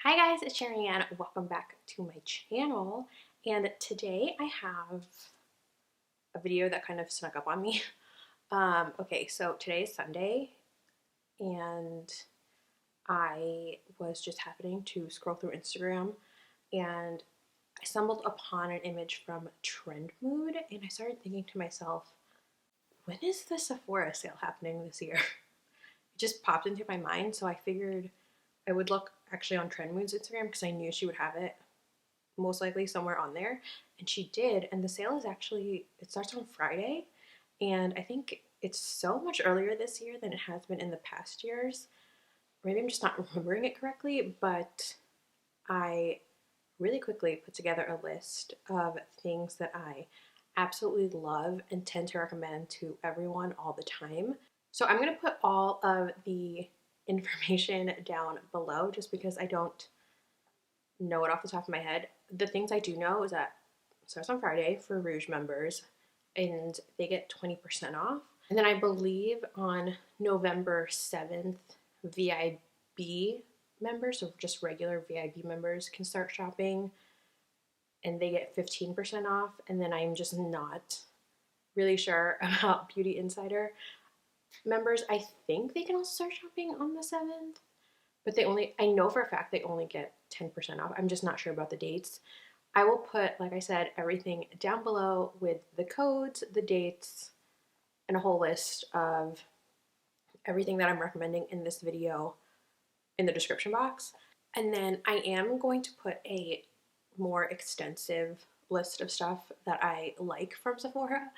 Hi guys, it's Sheri and welcome back to my channel. And today I have a video that kind of snuck up on me. Okay, so today is Sunday and I was just happening to scroll through Instagram and I stumbled upon an image from Trend Mood and I started thinking to myself, when is the Sephora sale happening this year? It just popped into my mind, so I figured I would look actually on Trend Mood's Instagram because I knew she would have it most likely somewhere on there, and she did. And the sale is actually, it starts on Friday, and I think it's so much earlier this year than it has been in the past years. Maybe I'm just not remembering it correctly, but I really quickly put together a list of things that I absolutely love and tend to recommend to everyone all the time. So I'm going to put all of the information down below just because I don't know it off the top of my head. The things I do know is that it starts on Friday for Rouge members and they get 20% off. And then I believe on November 7th, VIB members, so just regular VIB members, can start shopping and they get 15% off. And then I'm just not really sure about Beauty Insider members. I think they can also start shopping on the 7th, but I know for a fact they only get 10% off. I'm just not sure about the dates. I will put, like I said, everything down below with the codes, the dates, and a whole list of everything that I'm recommending in this video in the description box. And then I am going to put a more extensive list of stuff that I like from Sephora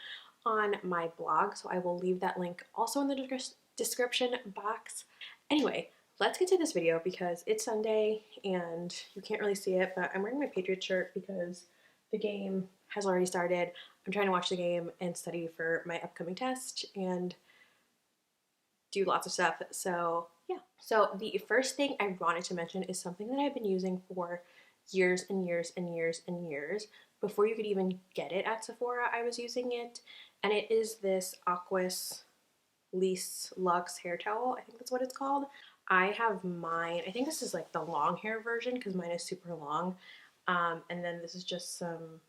on my blog, so I will leave that link also in the description box. Anyway, let's get to this video because it's Sunday and you can't really see it, but I'm wearing my Patriots shirt because the game has already started. I'm trying to watch the game and study for my upcoming test and do lots of stuff. So yeah. So the first thing I wanted to mention is something that I've been using for years and years and years and years. Before you could even get it at Sephora, I was using it. And it is this Aquis Lisse Luxe hair towel. I think that's what it's called. I have mine. I think this is like the long hair version because mine is super long. And then this is just some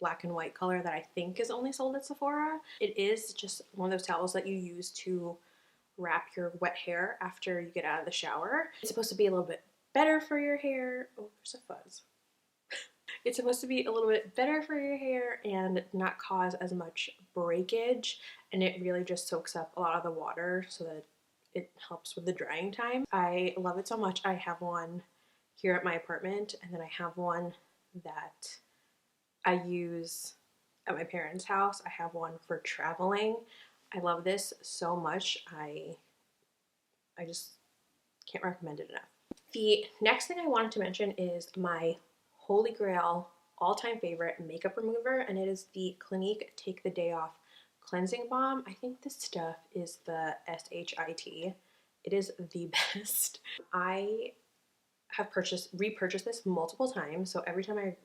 black and white color that I think is only sold at Sephora. It is just one of those towels that you use to wrap your wet hair after you get out of the shower. It's supposed to be a little bit better for your hair. Oh, there's a fuzz. It's supposed to be a little bit better for your hair and not cause as much breakage, and it really just soaks up a lot of the water so that it helps with the drying time. I love it so much. I have one here at my apartment, and then I have one that I use at my parents' house. I have one for traveling. I love this so much. I just can't recommend it enough. The next thing I wanted to mention is my holy grail, all-time favorite makeup remover, and it is the Clinique Take the Day Off Cleansing Balm. I think this stuff is the SHIT. It is the best. I have repurchased this multiple times, so every time I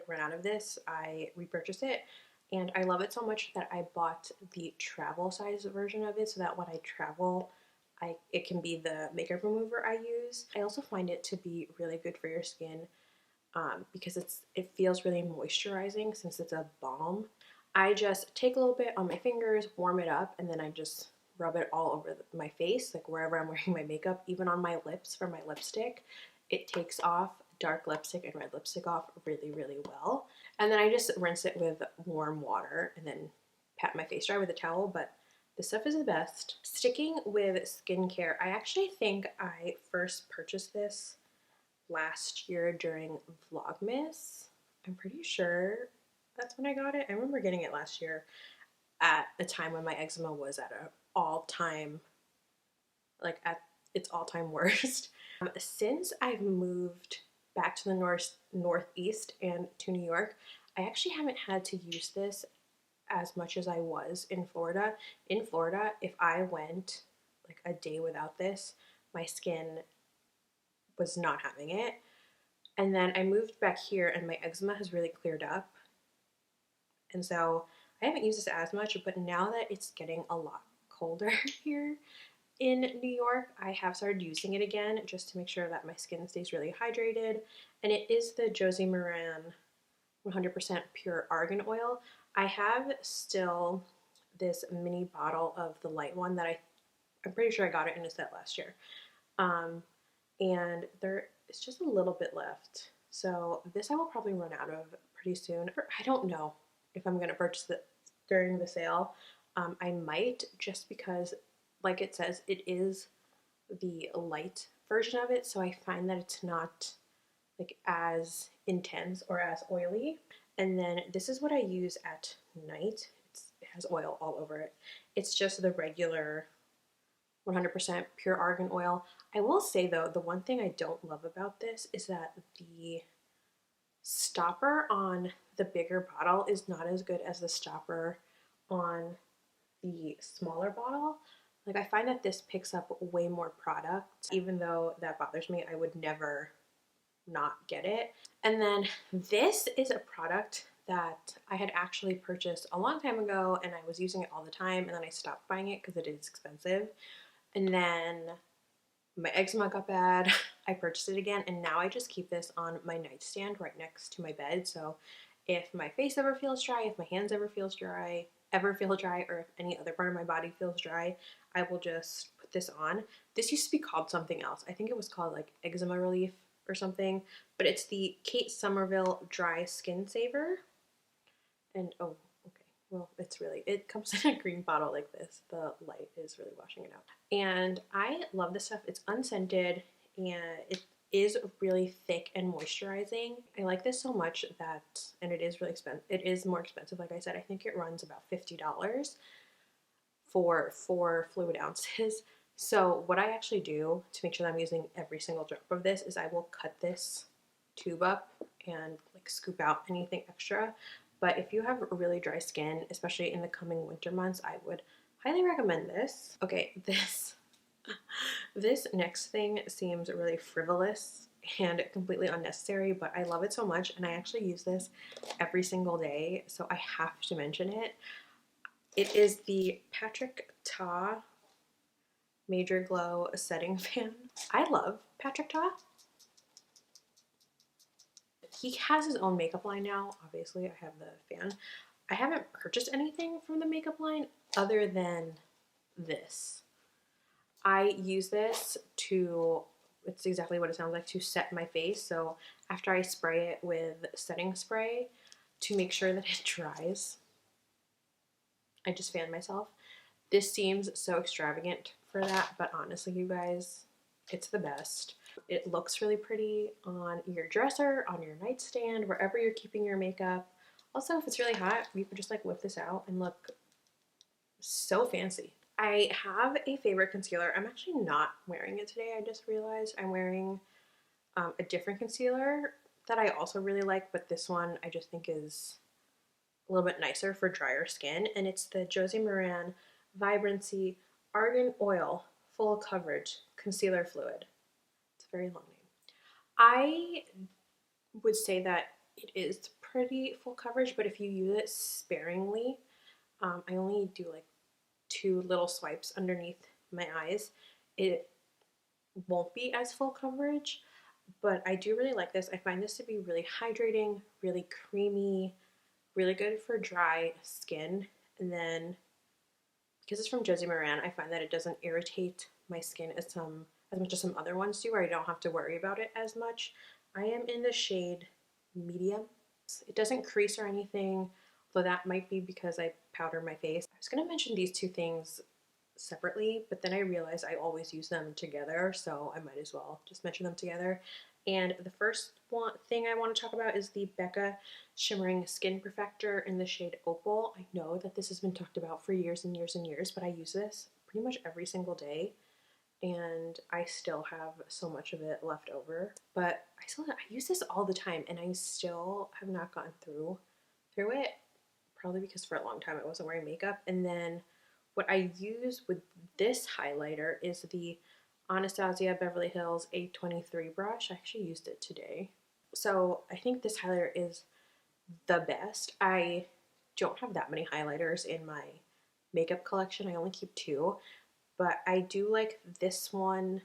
run out of this, I repurchase it. And I love it so much that I bought the travel size version of it so that when I travel, it can be the makeup remover I use. I also find it to be really good for your skin because it feels really moisturizing since it's a balm. I just take a little bit on my fingers, warm it up, and then I just rub it all over my face, like wherever I'm wearing my makeup, even on my lips for my lipstick. It takes off dark lipstick and red lipstick off really, really well. And then I just rinse it with warm water and then pat my face dry with a towel, but this stuff is the best. Sticking with skincare, I actually think I first purchased this last year during Vlogmas. I'm pretty sure that's when I got it. I remember getting it last year at a time when my eczema was at an all-time, at its all-time worst. Since I've moved back to the Northeast and to New York, I actually haven't had to use this as much as I was in Florida. In Florida, if I went like a day without this, my skin was not having it. And then I moved back here and my eczema has really cleared up. And so I haven't used this as much, but now that it's getting a lot colder here, in New York, I have started using it again just to make sure that my skin stays really hydrated. And it is the Josie Maran 100% pure argan oil. I have still this mini bottle of the light one that I'm pretty sure I got it in a set last year. And there is just a little bit left. So this I will probably run out of pretty soon. I don't know if I'm going to purchase it during the sale. I might, just because, like it says, it is the light version of it, so I find that it's not like as intense or as oily. And then this is what I use at night. It has oil all over it. It's just the regular 100% pure argan oil. I will say though, the one thing I don't love about this is that the stopper on the bigger bottle is not as good as the stopper on the smaller bottle. Like, I find that this picks up way more product. Even though that bothers me, I would never not get it. And then this is a product that I had actually purchased a long time ago, and I was using it all the time, and then I stopped buying it because it is expensive. And then my eczema got bad. I purchased it again, and now I just keep this on my nightstand right next to my bed. So if my face ever feels dry, if my hands ever feel dry, or if any other part of my body feels dry, I will just put this on. This used to be called something else. I think it was called like eczema relief or something, but it's the Kate Somerville Dry Skin Saver. And oh, okay, well, it comes in a green bottle like this. The light is really washing it out. And I love this stuff. It's unscented and it is really thick and moisturizing. I like this so much that, and it is really expensive. It is more expensive, like I said. I think it runs about $50 for 4 fluid ounces. So what I actually do to make sure that I'm using every single drop of this is I will cut this tube up and like scoop out anything extra. But if you have really dry skin, especially in the coming winter months, I would highly recommend this. Okay, this next thing seems really frivolous and completely unnecessary, but I love it so much, and I actually use this every single day, so I have to mention it. It is the Patrick Ta Major Glow Setting Fan. I love Patrick Ta. He has his own makeup line now. Obviously, I have the fan. I haven't purchased anything from the makeup line other than this. I use this to, it's exactly what it sounds like, to set my face. So after I spray it with setting spray to make sure that it dries, I just fan myself. This seems so extravagant for that, but honestly, you guys, it's the best. It looks really pretty on your dresser, on your nightstand, wherever you're keeping your makeup. Also, if it's really hot, you can just like whip this out and look so fancy. I have a favorite concealer. I'm actually not wearing it today. I just realized I'm wearing a different concealer that I also really like, but this one I just think is a little bit nicer for drier skin, and it's the Josie Maran Vibrancy Argan Oil Full Coverage Concealer Fluid. It's a very long name. I would say that it is pretty full coverage, but if you use it sparingly, I only do like 2 little swipes underneath my eyes, it won't be as full coverage, but I do really like this. I find this to be really hydrating, really creamy, really good for dry skin. And then because it's from Josie Maran, I find that it doesn't irritate my skin as much as some other ones do, where I don't have to worry about it as much. I am in the shade medium. It doesn't crease or anything, though that might be because I powder my face. I was going to mention these 2 things separately, but then I realized I always use them together, so I might as well just mention them together. And the first thing I want to talk about is the Becca Shimmering Skin Perfector in the shade Opal. I know that this has been talked about for years and years and years, but I use this pretty much every single day, and I still have so much of it left over. But I use this all the time, and I still have not gotten through it, probably because for a long time I wasn't wearing makeup. And then what I use with this highlighter is the Anastasia Beverly Hills A23 brush. I actually used it today. So I think this highlighter is the best. I don't have that many highlighters in my makeup collection. I only keep 2, but I do like this one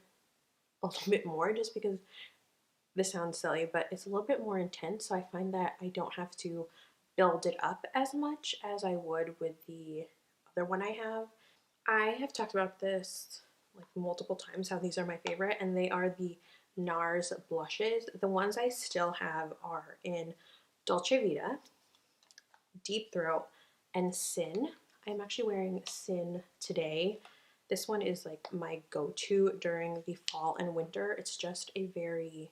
a little bit more just because this sounds silly, but it's a little bit more intense, so I find that I don't have to build it up as much as I would with the other one I have. I have talked about this like multiple times, how these are my favorite, and they are the NARS blushes. The ones I still have are in Dolce Vita, Deep Throat, and Sin. I'm actually wearing Sin today. This one is like my go-to during the fall and winter. It's just a very,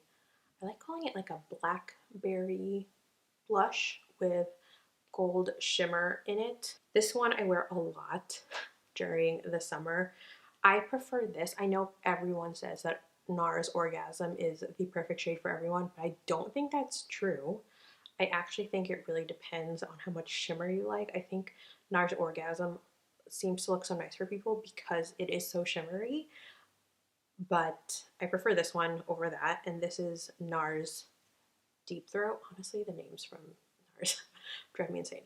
I like calling it like a blackberry blush with gold shimmer in it. This one I wear a lot during the summer. I prefer this. I know everyone says that NARS Orgasm is the perfect shade for everyone, but I don't think that's true. I actually think it really depends on how much shimmer you like. I think NARS Orgasm seems to look so nice for people because it is so shimmery, but I prefer this one over that, and this is NARS Deep Throat. Honestly, the names from NARS drive me insane.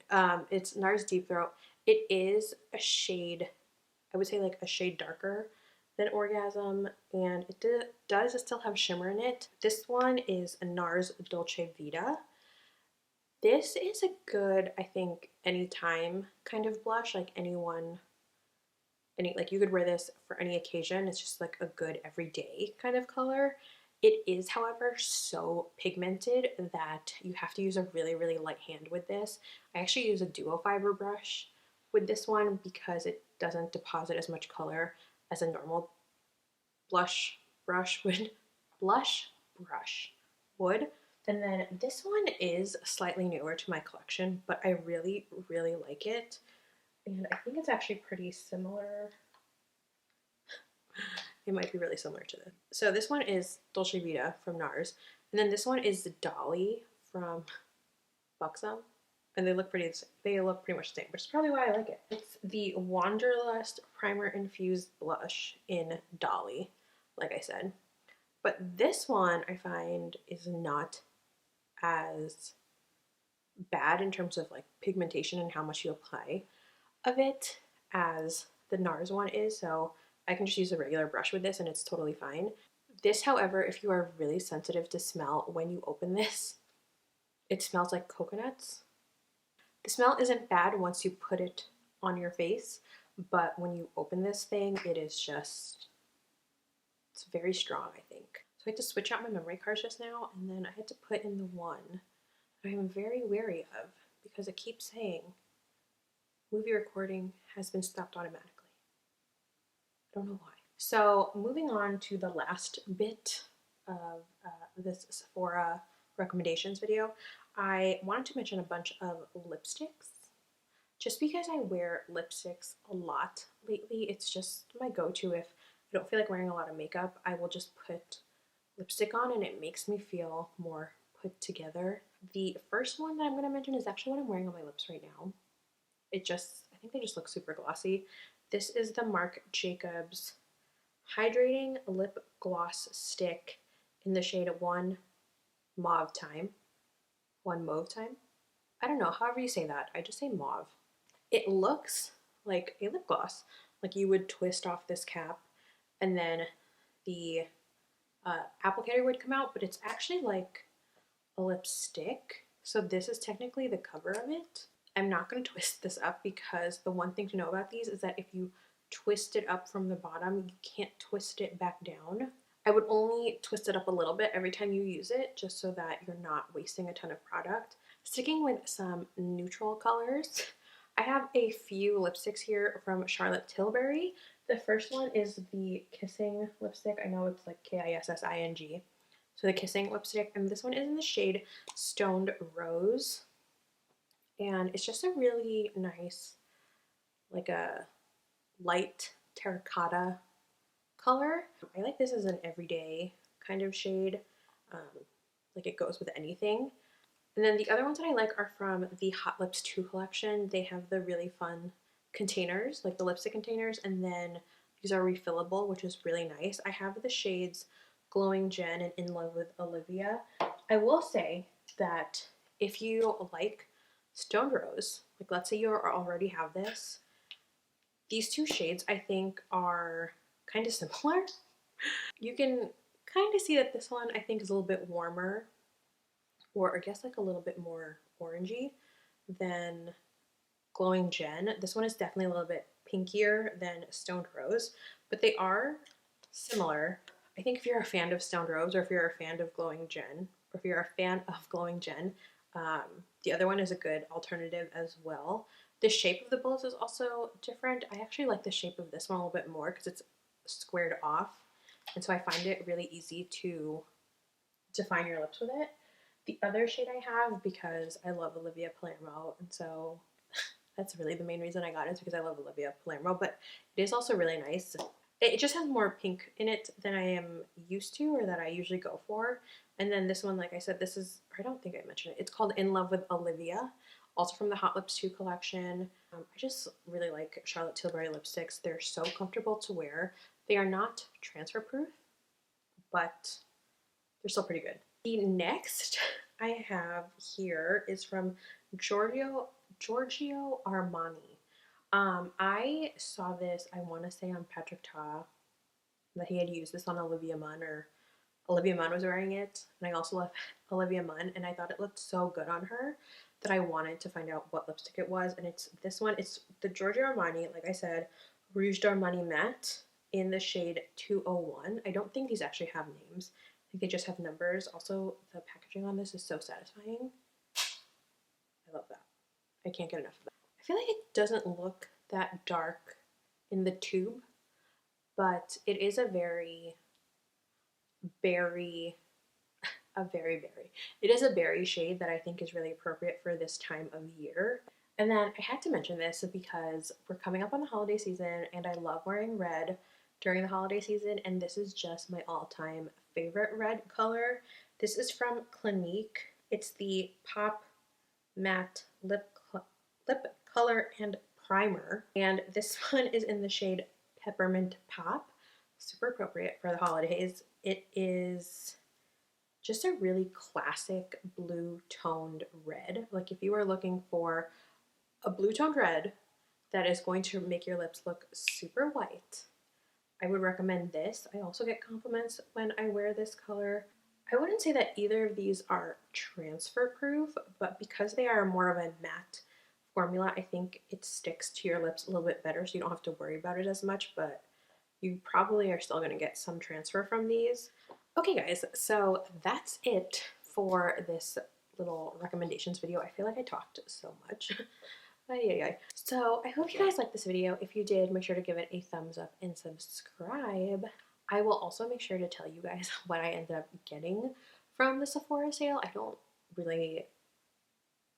It's NARS Deep Throat. It is a shade, I would say like a shade darker than Orgasm, and it does still have shimmer in it. This one is a NARS Dolce Vita. This is a good, I think, anytime kind of blush, like like you could wear this for any occasion. It's just like a good everyday kind of color. It is, however, so pigmented that you have to use a really, really light hand with this. I actually use a duo fiber brush with this one because it doesn't deposit as much color as a normal blush brush would. And then this one is slightly newer to my collection, but I really, really like it. And I think it's actually pretty similar. It might be really similar to this. So this one is Dolce Vita from NARS. And then this one is Dolly from Buxom. And they look pretty much the same, which is probably why I like it. It's the Wanderlust Primer-Infused Blush in Dolly, like I said. But this one I find is not as bad in terms of like pigmentation and how much you apply of it as the NARS one is, so I can just use a regular brush with this and it's totally fine. This, however, if you are really sensitive to smell, when you open this, it smells like coconuts. The smell isn't bad once you put it on your face, but when you open this thing, it is just, it's very strong, I think. So I had to switch out my memory cards just now, and then I had to put in the one I am very wary of because it keeps saying movie recording has been stopped automatically. I don't know why. So moving on to the last bit of this Sephora recommendations video, I wanted to mention a bunch of lipsticks. Just because I wear lipsticks a lot lately, it's just my go-to. If I don't feel like wearing a lot of makeup, I will just put lipstick on and it makes me feel more put together. The first one that I'm going to mention is actually what I'm wearing on my lips right now. I think they just look super glossy. This is the Marc Jacobs Hydrating Lip Gloss Stick in the shade One Mauve Time. I don't know, however you say that. I just say mauve. It looks like a lip gloss. Like you would twist off this cap and then the applicator would come out, but it's actually like a lipstick. So this is technically the cover of it. I'm not going to twist this up because the one thing to know about these is that if you twist it up from the bottom, you can't twist it back down. I would only twist it up a little bit every time you use it just so that you're not wasting a ton of product. Sticking with some neutral colors, I have a few lipsticks here from Charlotte Tilbury. The first one is the Kissing lipstick. I know it's like K.I.S.S.I.N.G. So the Kissing lipstick, and this one is in the shade Stoned Rose. And it's just a really nice, like a light terracotta color. I like this as an everyday kind of shade. Like it goes with anything. And then the other ones that I like are from the Hot Lips 2 collection. They have the really fun containers, like the lipstick containers, and then these are refillable, which is really nice. I have the shades Glowing Jen and In Love with Olivia. I will say that if you like Stoned Rose, like let's say you already have this, These two shades I think are kind of similar. You can kind of see that this one I think is a little bit warmer, or I guess like a little bit more orangey than Glowing Gen. This one is definitely a little bit pinkier than Stoned Rose, but they are similar. I think if you're a fan of Stoned Rose, or if you're a fan of Glowing Gen, or if you're a fan of Glowing Gen, the other one is a good alternative as well. The shape of the bullets is also different. I actually like the shape of this one a little bit more because it's squared off, and so I find it really easy to define your lips with it. The other shade I have, because I love Olivia Palermo, and so that's really the main reason I got it, is because I love Olivia Palermo, but it is also really nice. It just has more pink in it than I am used to, or that I usually go for. And then this one, like I said, this is, I don't think I mentioned it, it's called In Love with Olivia, also from the Hot Lips 2 collection. I just really like Charlotte Tilbury lipsticks. They're so comfortable to wear. They are not transfer proof, but they're still pretty good. The next I have here is from Giorgio Armani. I saw this, I want to say on Patrick Ta, that he had used this on Olivia Munn, or Olivia Munn was wearing it, and I also love Olivia Munn, and I thought it looked so good on her that I wanted to find out what lipstick it was, and it's this one. It's the Giorgio Armani, like I said, Rouge d'Armani Matte in the shade 201. I don't think these actually have names. I think they just have numbers. Also, the packaging on this is so satisfying. I love that. I can't get enough of that. I feel like it doesn't look that dark in the tube, but it is a very berry, it is a berry shade that I think is really appropriate for this time of year. And then I had to mention this because we're coming up on the holiday season, and I love wearing red during the holiday season, and this is just my all-time favorite red color. This is from Clinique. It's the Pop Matte Lip Color and Primer, and this one is in the shade Peppermint Pop. Super appropriate for the holidays. It is just a really classic blue toned red. Like if you are looking for a blue toned red that is going to make your lips look super white, I would recommend this. I also get compliments when I wear this color. I wouldn't say that either of these are transfer proof, but because they are more of a matte formula, I think it sticks to your lips a little bit better, so you don't have to worry about it as much, but you probably are still going to get some transfer from these. Okay guys, so that's it for this little recommendations video. I feel like I talked so much. So I hope you guys liked this video. If you did, make sure to give it a thumbs up and subscribe. I will also make sure to tell you guys what I ended up getting from the Sephora sale. I don't really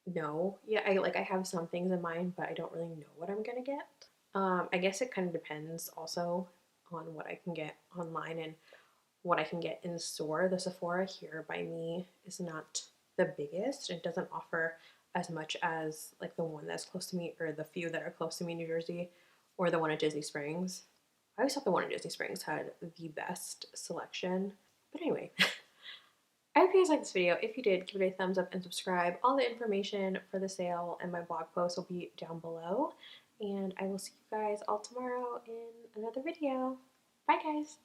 know. Yeah, I have some things in mind, but I don't really know what I'm gonna get. I guess it kind of depends also on what I can get online and what I can get in store. The Sephora here by me is not the biggest. It doesn't offer as much as like the one that's close to me, or the few that are close to me in New Jersey, or the one at Disney Springs. I always thought the one at Disney Springs had the best selection. But anyway, I hope you guys liked this video. If you did, give it a thumbs up and subscribe. All the information for the sale and my blog post will be down below. And I will see you guys all tomorrow in another video. Bye guys!